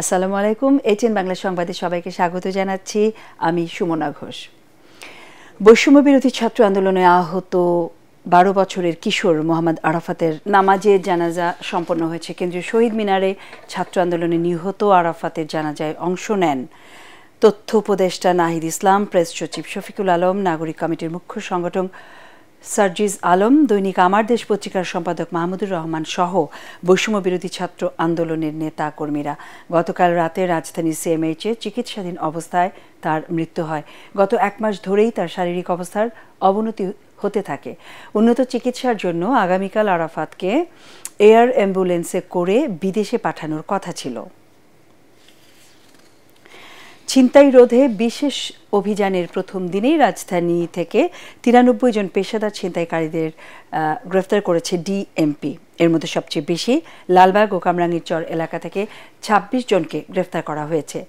আসসালামু আলাইকুম। এটিএন বাংলা সংবাদে সবাইকে স্বাগত জানাচ্ছি। আমি সুমনা ঘোষ। বৈষম্য বিরোধী ছাত্র আন্দোলনে আহত 12 বছরের কিশোর মোহাম্মদ আরাফাতের নামাজে জানাজা সম্পন্ন হয়েছে। কেন্দ্রীয় শহীদ মিনারে ছাত্র আন্দোলনে নিহত আরাফাতের জানাজায় অংশ নেন তথ্য উপদেষ্টা নাহিদ ইসলাম, প্রেস সচিব শফিকুল আলম, নাগরিক কমিটির মুখ্য সংগঠক সার্জিজ আলম, দৈনিক আমার দেশ পত্রিকার সম্পাদক মাহমুদুর রহমান সহ বৈষম্য বিরোধী ছাত্র আন্দোলনের নেতা কর্মীরা। গতকাল রাতে রাজধানী সিএমএইচে চিকিৎসাধীন অবস্থায় তার মৃত্যু হয়। গত 1 মাস ধরেই তার শারীরিক অবস্থার অবনতি হতে থাকে। উন্নত চিকিৎসার জন্য আগামীকাল আরাফাতকে এয়ার অ্যাম্বুলেন্সে করে বিদেশে পাঠানোর কথা ছিল। ছিনতাই রোধে বিশেষ অভিযানের প্রথম দিনেই রাজধানী থেকে 93 জন পেশাদার ছিনতাইকারীদের গ্রেফতার করেছে ডিএমপি। এর মধ্যে সবচেয়ে বেশি লালবাগ ও কামরাঙ্গীরচর এলাকা থেকে 26 জনকে গ্রেফতার করা হয়েছে।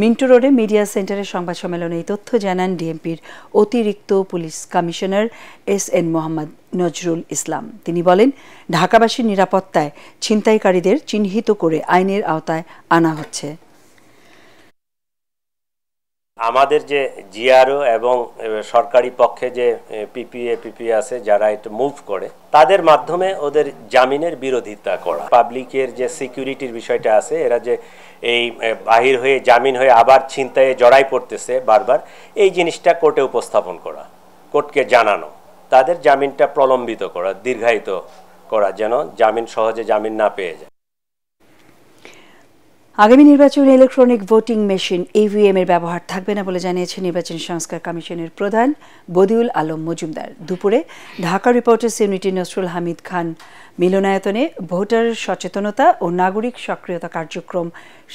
মিন্টো রোডে মিডিয়া সেন্টারের সংবাদ সম্মেলনে এই তথ্য জানান ডিএমপির অতিরিক্ত police commissioner SN Mohammad Nazrul Islam. তিনি বলেন, ঢাকাবাসীর নিরাপত্তায় ছিনতাইকারীদের চিহ্নিত করে আইনের আওতায় আনা হচ্ছে। আমাদের যে জিআরও এবং সরকারি পক্ষে যে পিপিএ আছে যারা এটা মুভ করে, তাদের মাধ্যমে ওদের জামিনের বিরোধিতা করা। পাবলিকের যে সিকিউরিটির বিষয়টা আছে, এরা যে এই বাহির হয়ে জামিন হয়ে আবার ছিনতাইয়ে জড়াই পড়তেছে বারবার, এই জিনিসটা কোর্টে উপস্থাপন করা, কোর্টকে জানানো, তাদের জামিনটা প্রলম্বিত করা, দীর্ঘায়িত করা, যেন সহজে জামিন না পেয়ে যায়। আগামী নির্বাচনে ইলেকট্রনিক ভোটিং মেশিন ইভিএম এর ব্যবহার থাকবে না বলে জানিয়েছে নির্বাচনী সংস্কার কমিশনের প্রধান বদিউল আলম মজুমদার। দুপুরে ঢাকা রিপোর্টার্স ইউনিটি নসরুল হামিদ খান মিলনায়তনে ভোটার সচেতনতা ও নাগরিক সক্রিয়তা কার্যক্রম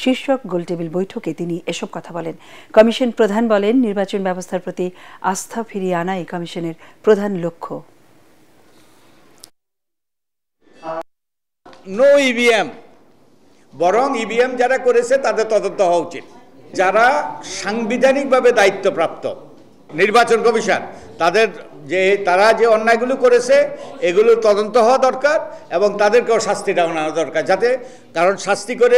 শীর্ষক গোলটেবিল বৈঠকে তিনি এসব কথা বলেন। কমিশন প্রধান বলেন, নির্বাচন ব্যবস্থার প্রতি আস্থা ফিরিয়ে আনাই কমিশনের প্রধান লক্ষ্য। নো ইভিএম, বরং ইভিএম যারা করেছে তাদের তদন্ত হওয়া উচিত। যারা সাংবিধানিকভাবে দায়িত্বপ্রাপ্ত নির্বাচন কমিশন, তারা যে অন্যায়গুলো করেছে এগুলোর তদন্ত হওয়া দরকার এবং তাদেরকেও শাস্তি দেওয়া দরকার, যাতে, কারণ শাস্তি করে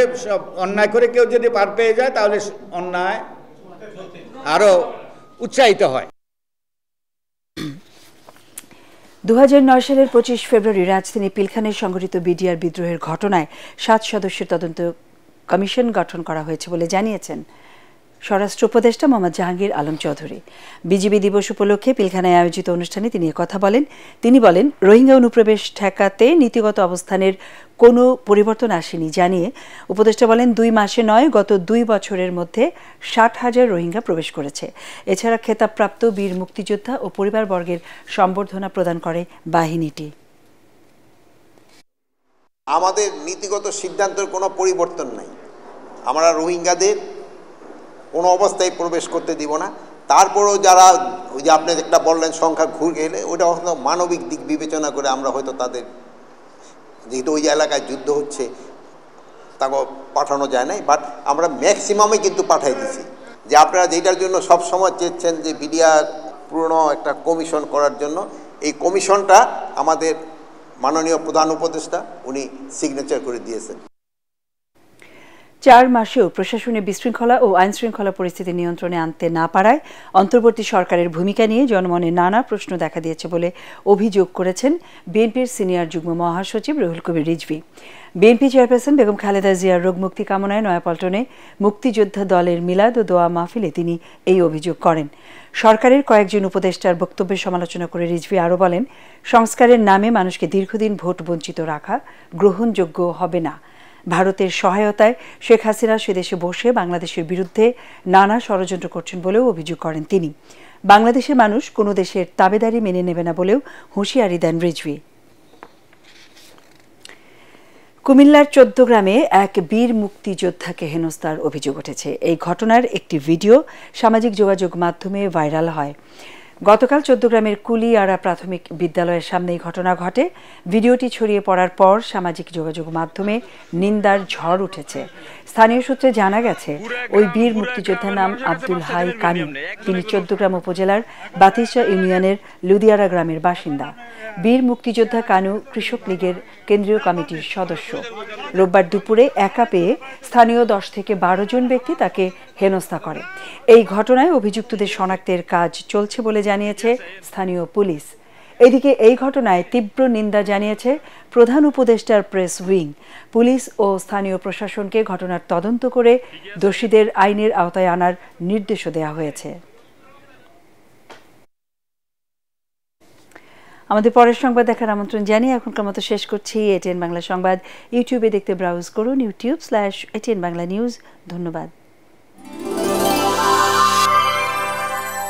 অন্যায় করে কেউ যদি পার পেয়ে যায় তাহলে অন্যায় আরো উৎসাহিত হয়। 2009 সালের 25 ফেব্রুয়ারি রাজধানী পিলখানায় সংঘটিত বিডিআর বিদ্রোহের ঘটনায় 7 সদস্যের তদন্ত কমিশন গঠন করা হয়েছে বলে জানিয়েছেন স্বরাষ্ট্র উপদেষ্টা মোহাম্মদ জাহাঙ্গীর আলম চৌধুরী। বিজিবি দিবস উপলক্ষে পিলখানায় আয়োজিত অনুষ্ঠানে তিনি কথা বলেন। তিনি বলেন, রোহিঙ্গা অনুপ্রবেশ ঠেকাতে নীতিগত অবস্থানের কোনো পরিবর্তন আসেনি জানিয়ে উপদেষ্টা বলেন, 2 মাসে নয়, গত 2 বছরের মধ্যে 60,000 রোহিঙ্গা প্রবেশ করেছে। এছাড়া খেতাবপ্রাপ্ত বীর মুক্তিযোদ্ধা ও পরিবারবর্গের সম্বর্ধনা প্রদান করে বাহিনীটি। আমাদের নীতিগত সিদ্ধান্তের কোনো পরিবর্তন নাই। আমরা রোহিঙ্গাদের কোনো অবস্থায় প্রবেশ করতে দিব না। তারপরেও যারা, ওই যে আপনি একটা বললেন সংখ্যা ঘুরে গেলে, ওইটা হয়তো মানবিক দিক বিবেচনা করে আমরা হয়তো তাদের, যেহেতু ওই এলাকায় যুদ্ধ হচ্ছে, তাকে পাঠানো যায় নাই, বাট আমরা ম্যাক্সিমামে কিন্তু পাঠাই দিছি। যে আপনারা যেটার জন্য সব সময় চেয়েছেন যে বিডিআর পুরনো একটা কমিশন করার জন্য, এই কমিশনটা আমাদের মাননীয় প্রধান উপদেষ্টা উনি সিগনেচার করে দিয়েছেন। 4 মাসেও প্রশাসনে বিশৃঙ্খলা ও আইনশৃঙ্খলা পরিস্থিতি নিয়ন্ত্রণে আনতে না পারায় অন্তর্বর্তী সরকারের ভূমিকা নিয়ে জনমনে নানা প্রশ্ন দেখা দিয়েছে বলে অভিযোগ করেছেন বিএনপির সিনিয়র যুগ্ম মহাসচিব রুহুল কবির রিজভী। বিএনপি চেয়ারপারসন বেগম খালেদা জিয়ার রোগ মুক্তি কামনায় নয়াপল্টনে মুক্তিযোদ্ধা দলের মিলাদ ও দোয়া মাহফিলে তিনি এই অভিযোগ করেন। সরকারের কয়েকজন উপদেষ্টার বক্তব্যের সমালোচনা করে রিজভী আরও বলেন, সংস্কারের নামে মানুষকে দীর্ঘদিন ভোট বঞ্চিত রাখা গ্রহণযোগ্য হবে না। ভারতের সহায়তায় শেখ হাসিনা সেদেশে বসে বাংলাদেশের বিরুদ্ধে নানা ষড়যন্ত্র করছেন বলেও অভিযোগ করেন তিনি। বাংলাদেশের মানুষ কোনো দেশের তাবেদারি মেনে নেবে না বলেও হুঁশিয়ারি দেন রিজভী। কুমিল্লার 14 গ্রামে এক বীর মুক্তিযোদ্ধাকে হেনস্থার অভিযোগ উঠেছে। এই ঘটনার একটি ভিডিও সামাজিক যোগাযোগ মাধ্যমে ভাইরাল হয়। গতকাল 14 গ্রামের কুলিয়ারা প্রাথমিক বিদ্যালয়ের সামনে এই ঘটনা ঘটে। ভিডিওটি ছড়িয়ে পড়ার পর সামাজিক যোগাযোগ মাধ্যমে নিন্দার ঝড় উঠেছে। স্থানীয় সূত্রে জানা গেছে, ওই বীর মুক্তিযোদ্ধার নাম আব্দুল হাই কানু। তিনি 14 গ্রাম উপজেলার বাতিসা ইউনিয়নের লুদিয়ারা গ্রামের বাসিন্দা। বীর মুক্তিযোদ্ধা কানু কৃষক লীগের কেন্দ্রীয় কমিটির সদস্য। রোববার দুপুরে একা পেয়ে স্থানীয় 10 থেকে 12 জন ব্যক্তি তাকে হেনস্থা করে। এই ঘটনায় অভিযুক্তদের শনাক্তের কাজ চলছে বলে জানিয়েছে স্থানীয় পুলিশ। এদিকে এই ঘটনায় তীব্র নিন্দা জানিয়েছে প্রধান উপদেষ্টার প্রেস উইং। পুলিশ ও স্থানীয় প্রশাসনকে ঘটনার তদন্ত করে দোষীদের আইনের আওতায় আনার নির্দেশও দেওয়া হয়েছে। আমাদের পরের সংবাদ দেখার আমন্ত্রণ জানিয়ে এখনকার মতো শেষ করছি। এটিএন বাংলা সংবাদ ইউটিউবে দেখতে ব্রাউজ করুন youtube/ATN Bangla News। ধন্যবাদ।